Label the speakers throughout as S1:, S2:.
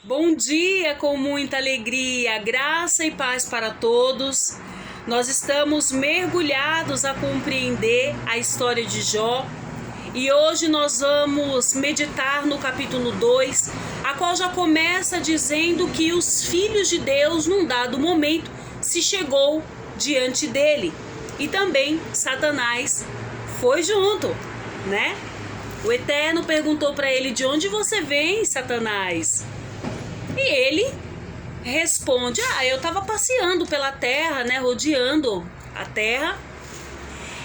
S1: Bom dia com muita alegria, graça e paz para todos. Nós estamos mergulhados a compreender a história de Jó e hoje nós vamos meditar no capítulo 2, a qual já começa dizendo que os filhos de Deus, num dado momento, se chegou diante dele e também Satanás foi junto, né? O Eterno perguntou para ele: de onde você vem, Satanás? E ele responde: eu estava passeando pela terra, né, rodeando a terra.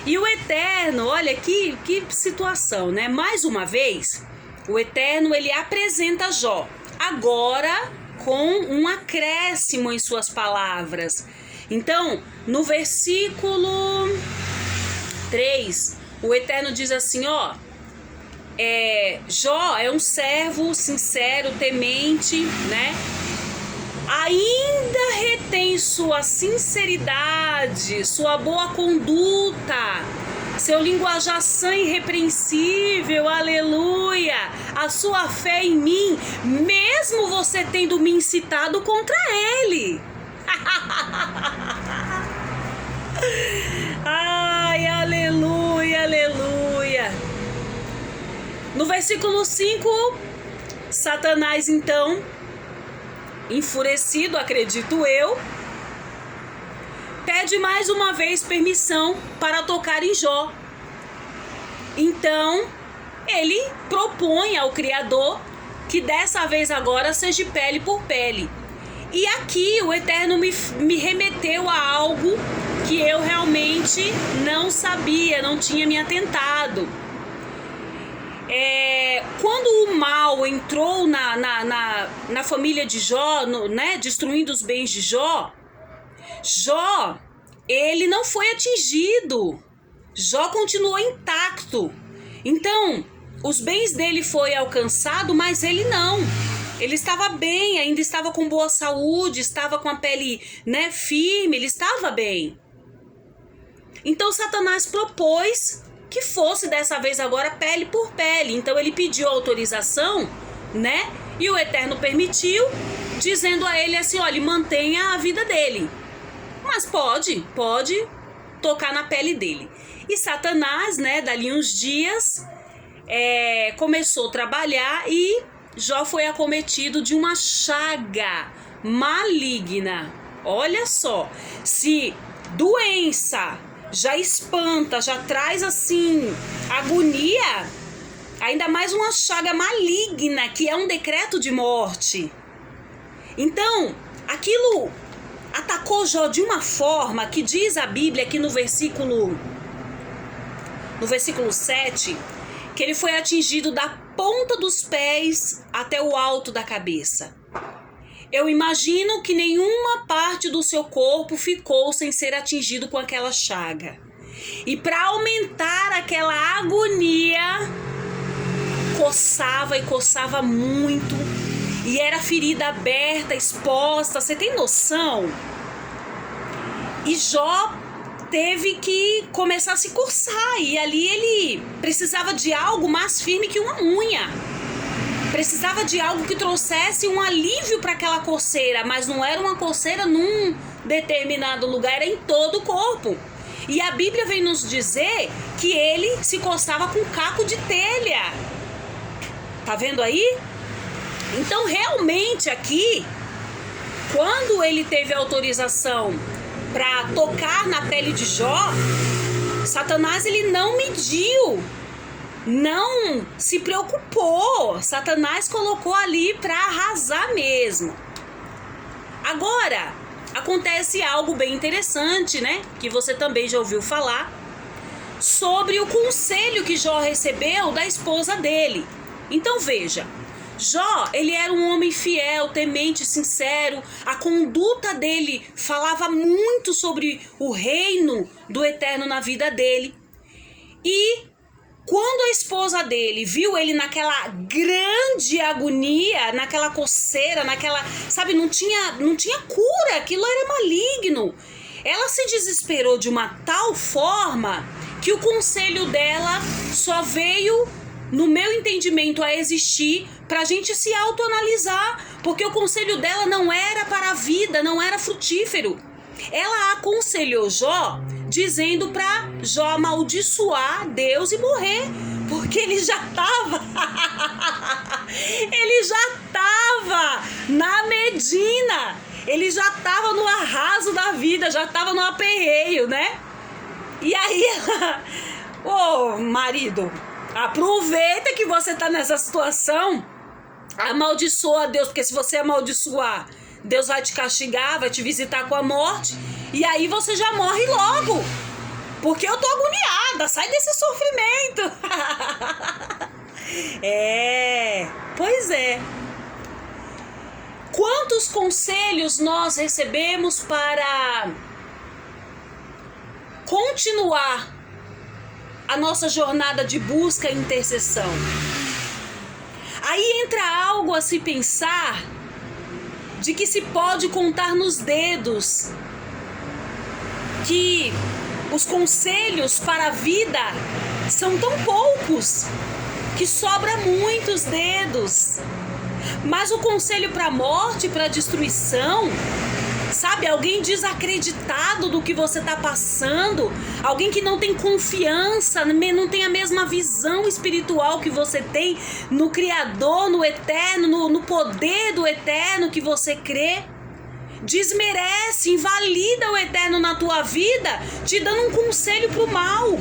S1: E o Eterno, olha que situação, né? Mais uma vez, o Eterno ele apresenta Jó, agora com um acréscimo em suas palavras. Então, no versículo 3, o Eterno diz assim, Jó é um servo sincero, temente, né? Ainda retém sua sinceridade, sua boa conduta, seu linguajar sã e irrepreensível, aleluia, a sua fé em mim, mesmo você tendo me incitado contra ele. Ai, aleluia, aleluia. No versículo 5, Satanás então, enfurecido, acredito eu, pede mais uma vez permissão para tocar em Jó. Então, ele propõe ao Criador que dessa vez agora seja pele por pele. E aqui o Eterno me remeteu a algo que eu realmente não sabia, não tinha me atentado. Quando o mal entrou na família de Jó, né, destruindo os bens de Jó, ele não foi atingido. Jó continuou intacto. Então, os bens dele foi alcançado, mas ele não. Ele estava bem, ainda estava com boa saúde, estava com a pele, né, firme, ele estava bem. Então, Satanás propôs que fosse dessa vez agora pele por pele. Então ele pediu autorização, né? E o Eterno permitiu, dizendo a ele assim, olha, mantenha a vida dele. Mas pode tocar na pele dele. E Satanás, né, dali uns dias, começou a trabalhar e Jó foi acometido de uma chaga maligna. Olha só, se doença já espanta, já traz assim agonia, ainda mais uma chaga maligna que é um decreto de morte. Então, aquilo atacou Jó de uma forma que diz a Bíblia aqui no versículo 7, que ele foi atingido da ponta dos pés até o alto da cabeça. Eu imagino que nenhuma parte do seu corpo ficou sem ser atingido com aquela chaga. E para aumentar aquela agonia, coçava e coçava muito. E era ferida aberta, exposta. Você tem noção? E Jó teve que começar a se coçar. E ali ele precisava de algo mais firme que uma unha. Precisava de algo que trouxesse um alívio para aquela coceira, mas não era uma coceira num determinado lugar, era em todo o corpo. E a Bíblia vem nos dizer que ele se coçava com caco de telha. Tá vendo aí? Então, realmente aqui, quando ele teve autorização para tocar na pele de Jó, Satanás ele não mediu. Não se preocupou. Satanás colocou ali para arrasar mesmo. Agora, acontece algo bem interessante, né? Que você também já ouviu falar sobre o conselho que Jó recebeu da esposa dele. Então veja, Jó, ele era um homem fiel, temente, sincero. A conduta dele falava muito sobre o reino do Eterno na vida dele. E quando a esposa dele viu ele naquela grande agonia, naquela coceira, sabe, não tinha cura, aquilo era maligno. Ela se desesperou de uma tal forma que o conselho dela só veio no meu entendimento, a existir pra gente se autoanalisar, porque o conselho dela não era para a vida, não era frutífero. Ela aconselhou Jó dizendo pra Jó amaldiçoar Deus e morrer, porque ele já tava na Medina, ele já tava no arraso da vida, já tava no aperreio, né? E aí ô marido, aproveita que você tá nessa situação, amaldiçoa Deus, porque se você amaldiçoar, Deus vai te castigar, vai te visitar com a morte, e aí você já morre logo, porque eu tô agoniada, sai desse sofrimento. Pois é. Quantos conselhos nós recebemos para continuar a nossa jornada de busca e intercessão? Aí entra algo a se pensar, de que se pode contar nos dedos, que os conselhos para a vida são tão poucos, que sobra muitos dedos. Mas o conselho para a morte, para a destruição, sabe, alguém desacreditado do que você está passando, alguém que não tem confiança, não tem a mesma visão espiritual que você tem no Criador, no Eterno, no poder do Eterno que você crê, desmerece, invalida o Eterno na tua vida, te dando um conselho para o mal.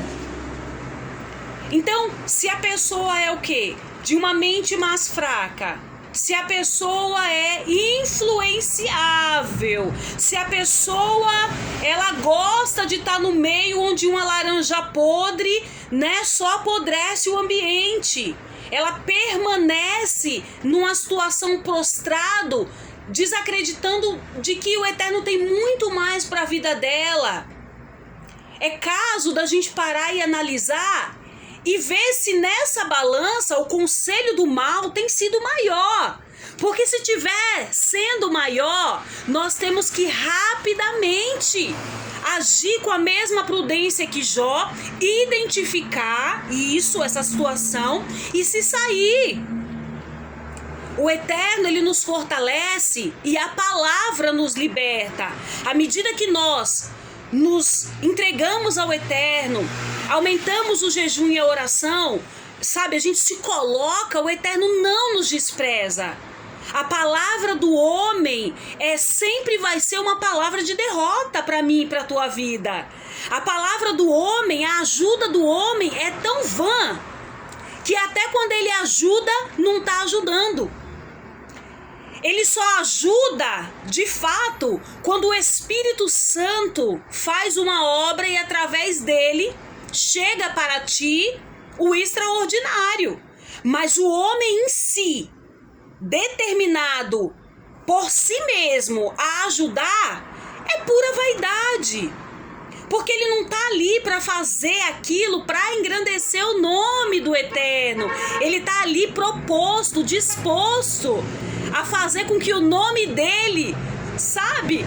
S1: Então, se a pessoa é o quê? De uma mente mais fraca, se a pessoa é influenciável, se a pessoa ela gosta de estar no meio onde uma laranja podre, né, só apodrece o ambiente, ela permanece numa situação prostrado, desacreditando de que o Eterno tem muito mais para a vida dela. É caso da gente parar e analisar e ver se nessa balança o conselho do mal tem sido maior. Porque se tiver sendo maior, nós temos que rapidamente agir com a mesma prudência que Jó, identificar essa situação e se sair. O Eterno, ele nos fortalece e a palavra nos liberta. À medida que nós nos entregamos ao Eterno, aumentamos o jejum e a oração, sabe, a gente se coloca, o Eterno não nos despreza. A palavra do homem sempre vai ser uma palavra de derrota para mim e para a tua vida. A palavra do homem, a ajuda do homem é tão vã que até quando ele ajuda, não está ajudando. Ele só ajuda, de fato, quando o Espírito Santo faz uma obra e através dele chega para ti o extraordinário. Mas o homem em si, determinado por si mesmo a ajudar, é pura vaidade. Porque ele não está ali para fazer aquilo, para engrandecer o nome do Eterno. Ele está ali proposto, disposto a fazer com que o nome dele, sabe,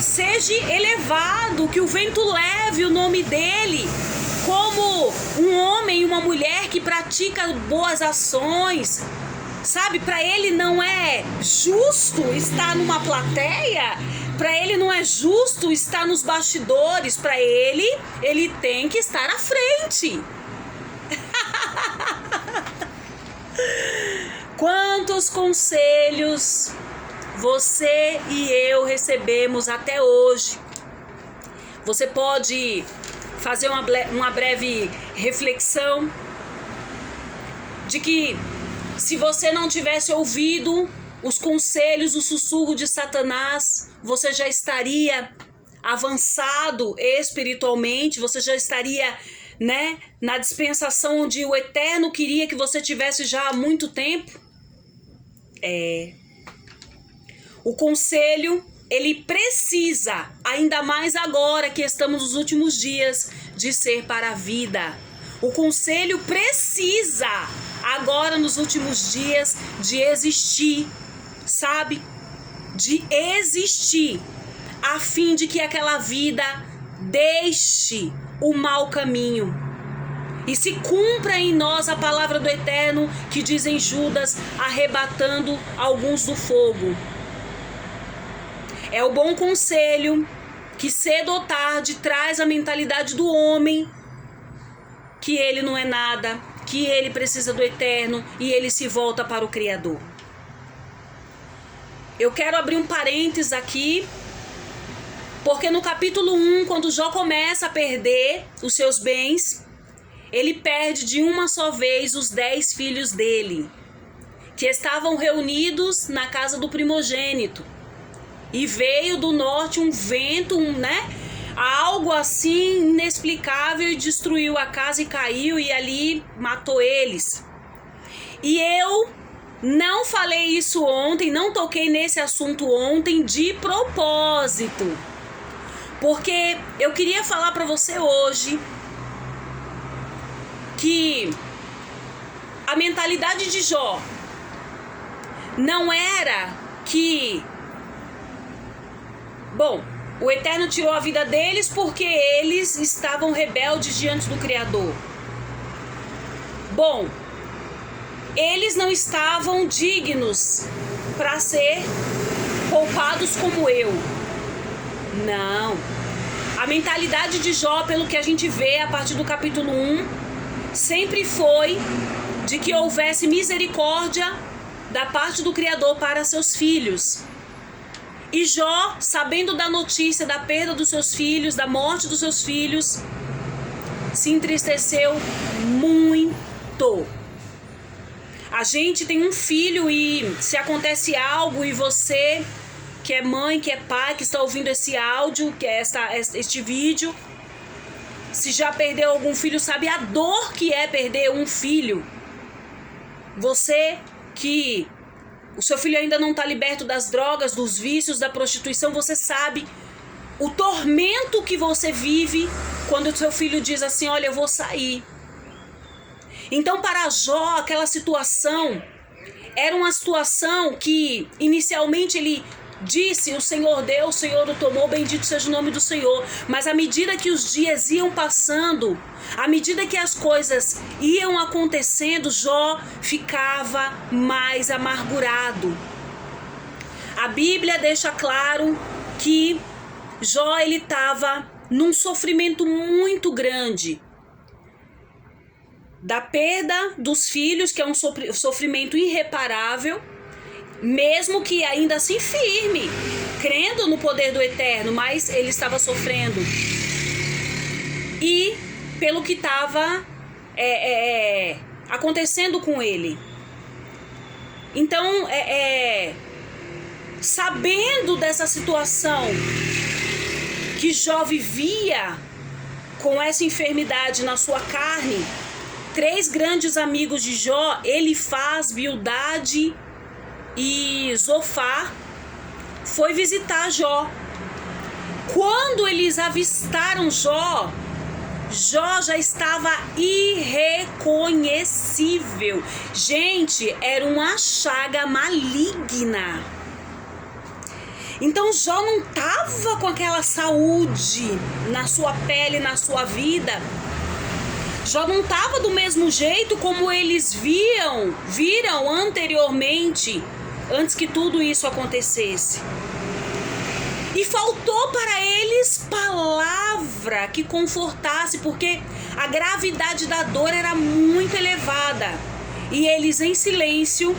S1: seja elevado, que o vento leve o nome dele, como um homem e uma mulher que pratica boas ações, sabe, para ele não é justo estar numa plateia, para ele não é justo estar nos bastidores, para ele tem que estar à frente. Quantos conselhos você e eu recebemos até hoje? Você pode fazer uma breve reflexão de que se você não tivesse ouvido os conselhos, o sussurro de Satanás, você já estaria avançado espiritualmente, você já estaria, né, na dispensação onde o Eterno queria que você tivesse já há muito tempo. O conselho, ele precisa, ainda mais agora que estamos nos últimos dias, de ser para a vida. O conselho precisa, agora nos últimos dias, de existir, sabe? De existir, a fim de que aquela vida deixe o mau caminho. e se cumpra em nós a palavra do Eterno que diz em Judas, arrebatando alguns do fogo. É o bom conselho que cedo ou tarde traz a mentalidade do homem que ele não é nada, que ele precisa do Eterno e ele se volta para o Criador. Eu quero abrir um parênteses aqui, porque no capítulo 1, quando Jó começa a perder os seus bens, ele perde de uma só vez os 10 filhos dele, que estavam reunidos na casa do primogênito. E veio do norte um vento, algo assim inexplicável, e destruiu a casa e caiu, e ali matou eles. E eu não falei isso ontem, não toquei nesse assunto ontem de propósito, porque eu queria falar para você hoje que a mentalidade de Jó não era que, o Eterno tirou a vida deles porque eles estavam rebeldes diante do Criador. Eles não estavam dignos para ser poupados como eu. Não. A mentalidade de Jó, pelo que a gente vê a partir do capítulo 1, sempre foi de que houvesse misericórdia da parte do Criador para seus filhos. E Jó, sabendo da notícia da perda dos seus filhos, da morte dos seus filhos, se entristeceu muito. A gente tem um filho e se acontece algo e você, que é mãe, que é pai, que está ouvindo esse áudio, que é este vídeo, se já perdeu algum filho, sabe a dor que é perder um filho. Você que o seu filho ainda não está liberto das drogas, dos vícios, da prostituição, você sabe o tormento que você vive quando o seu filho diz assim, olha, eu vou sair. Então, para Jó, aquela situação era uma situação que inicialmente ele disse, o Senhor deu, o Senhor o tomou, bendito seja o nome do Senhor. Mas à medida que os dias iam passando, à medida que as coisas iam acontecendo, Jó ficava mais amargurado. A Bíblia deixa claro que Jó ele estava num sofrimento muito grande. Da perda dos filhos, que é um sofrimento irreparável, mesmo que ainda assim firme, crendo no poder do Eterno, mas ele estava sofrendo. E pelo que estava acontecendo com ele. Então, sabendo dessa situação que Jó vivia com essa enfermidade na sua carne, 3 grandes amigos de Jó, Elifaz, Bildade e Zofar, foi visitar Jó. Quando eles avistaram Jó, Jó já estava irreconhecível. Gente, era uma chaga maligna. Então Jó não estava com aquela saúde na sua pele, na sua vida. Jó não estava do mesmo jeito como eles viram anteriormente, antes que tudo isso acontecesse. E faltou para eles palavra que confortasse, porque a gravidade da dor era muito elevada. E eles em silêncio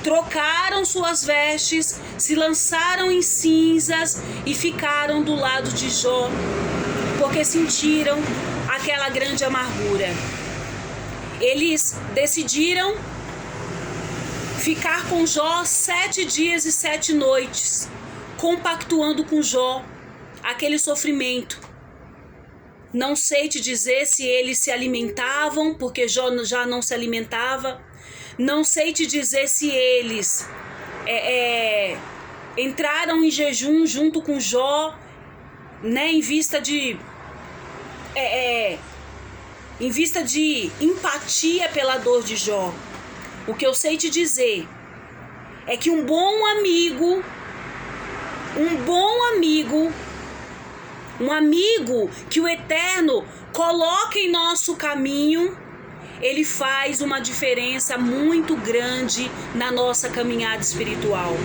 S1: trocaram suas vestes, se lançaram em cinzas e ficaram do lado de Jó, porque sentiram aquela grande amargura. Eles decidiram ficar com Jó 7 dias e 7 noites, compactuando com Jó aquele sofrimento. Não sei te dizer se eles se alimentavam, porque Jó já não se alimentava. Não sei te dizer se eles entraram em jejum junto com Jó, em vista de empatia pela dor de Jó. O que eu sei te dizer é que um bom amigo, um amigo que o Eterno coloca em nosso caminho, ele faz uma diferença muito grande na nossa caminhada espiritual.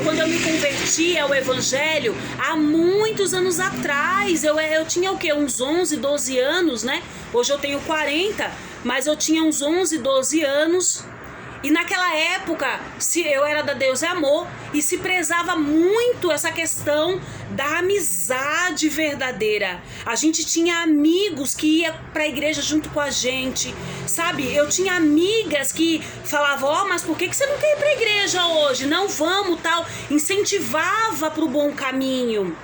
S1: Quando eu me converti ao Evangelho, há muitos anos atrás, eu tinha o quê? Uns 11, 12 anos, né? Hoje eu tenho 40, mas eu tinha uns 11, 12 anos. E naquela época, eu era da Deus é Amor e se prezava muito essa questão da amizade verdadeira. A gente tinha amigos que iam para a igreja junto com a gente, sabe? Eu tinha amigas que falavam, mas por que você não quer ir para a igreja hoje? Não, vamos, tal. Incentivava para o bom caminho.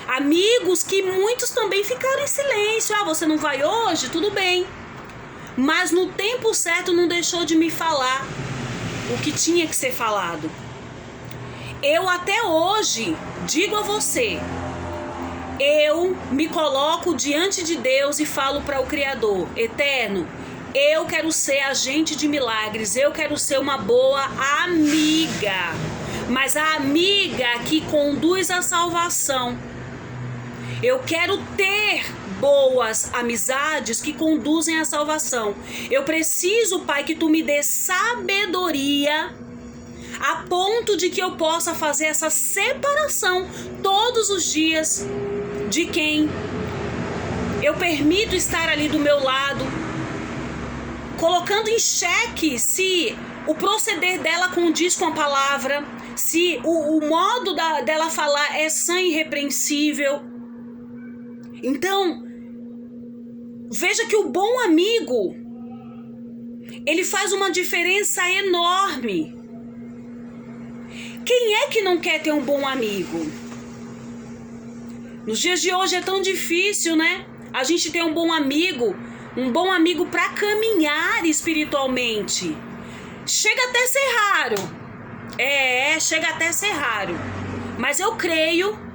S1: Amigos que muitos também ficaram em silêncio. Você não vai hoje? Tudo bem. Mas no tempo certo não deixou de me falar o que tinha que ser falado. Eu até hoje digo a você, eu me coloco diante de Deus e falo para o Criador, Eterno, eu quero ser agente de milagres, eu quero ser uma boa amiga, mas a amiga que conduz à salvação. Eu quero ter boas amizades que conduzem à salvação. Eu preciso, Pai, que Tu me dê sabedoria a ponto de que eu possa fazer essa separação todos os dias de quem eu permito estar ali do meu lado, colocando em xeque se o proceder dela condiz com a palavra, se o modo dela falar é sã e irrepreensível. Então, veja que o bom amigo, ele faz uma diferença enorme. Quem é que não quer ter um bom amigo? Nos dias de hoje é tão difícil, né? A gente ter um bom amigo para caminhar espiritualmente. Chega até a ser raro. Chega até a ser raro. Mas eu creio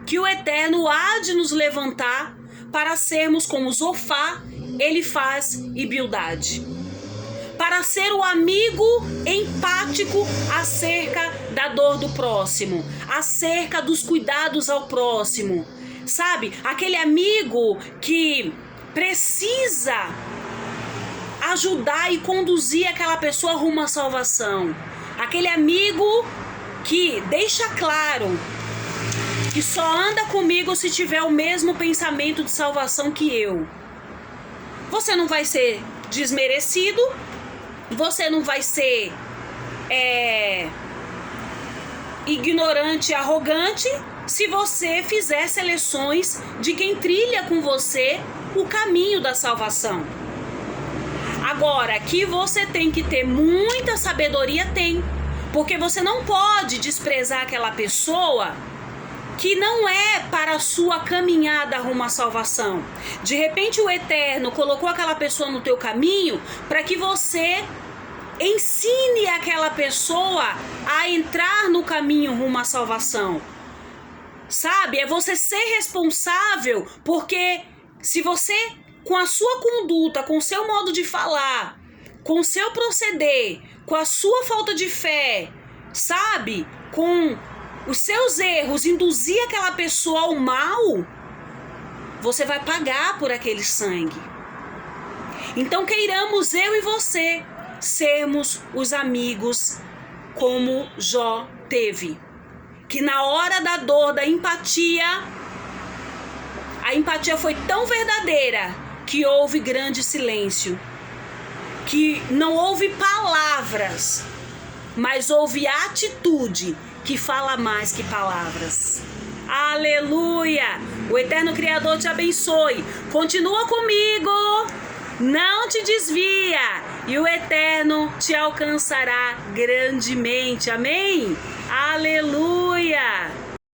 S1: que o Eterno há de nos levantar para sermos como Zofá, Elifaz e Bildade. Para ser o amigo empático acerca da dor do próximo, acerca dos cuidados ao próximo. Sabe? Aquele amigo que precisa ajudar e conduzir aquela pessoa rumo à salvação. Aquele amigo que deixa claro que só anda comigo se tiver o mesmo pensamento de salvação que eu. Você não vai ser desmerecido, você não vai ser ignorante, arrogante, se você fizer seleções de quem trilha com você o caminho da salvação. Agora, que você tem que ter muita sabedoria, tem. Porque você não pode desprezar aquela pessoa que não é para a sua caminhada rumo à salvação. De repente o Eterno colocou aquela pessoa no teu caminho para que você ensine aquela pessoa a entrar no caminho rumo à salvação. Sabe? É você ser responsável, porque se você, com a sua conduta, com o seu modo de falar, com o seu proceder, com a sua falta de fé, sabe? Com os seus erros, induzir aquela pessoa ao mal, você vai pagar por aquele sangue. Então queiramos eu e você sermos os amigos como Jó teve. Que na hora da dor, da empatia, a empatia foi tão verdadeira que houve grande silêncio. Que não houve palavras, mas houve atitude que fala mais que palavras. Aleluia! O Eterno Criador te abençoe. Continua comigo, não te desvia, e o Eterno te alcançará grandemente. Amém? Aleluia!